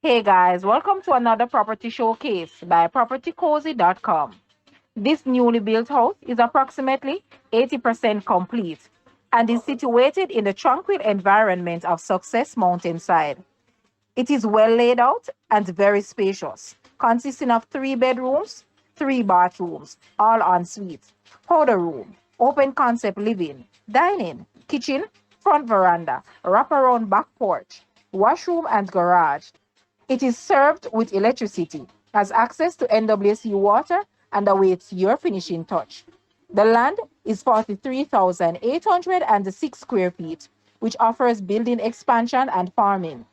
Hey guys, welcome to another property showcase by propertycozy.com. This newly built house is approximately 80% complete and is situated in the tranquil environment of Success Mountainside. It is well laid out and very spacious, consisting of 3 bedrooms, 3 bathrooms, all ensuite, powder room, open concept living, dining, kitchen, front veranda, wraparound back porch, washroom and garage. It is served with electricity, has access to NWC water, and awaits your finishing touch. The land is 43,806 square feet, which offers building expansion and farming.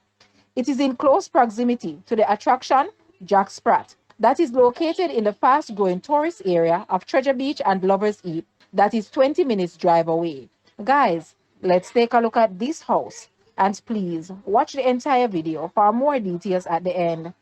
It is in close proximity to the attraction Jack Sprat, that is located in the fast growing tourist area of Treasure Beach and Lovers Eve, that is 20 minutes drive away. Guys, let's take a look at this house and please watch the entire video for more details at the end.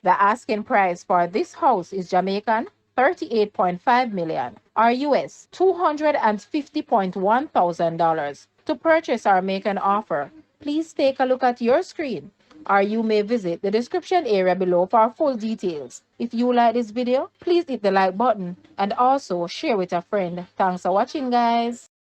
The asking price for this house is Jamaican 38.5 million or US $250.1 thousand. To purchase or make an offer, please take a look at your screen or you may visit the description area below for full details. If you like this video, please hit the like button and also share with a friend. Thanks for watching, guys.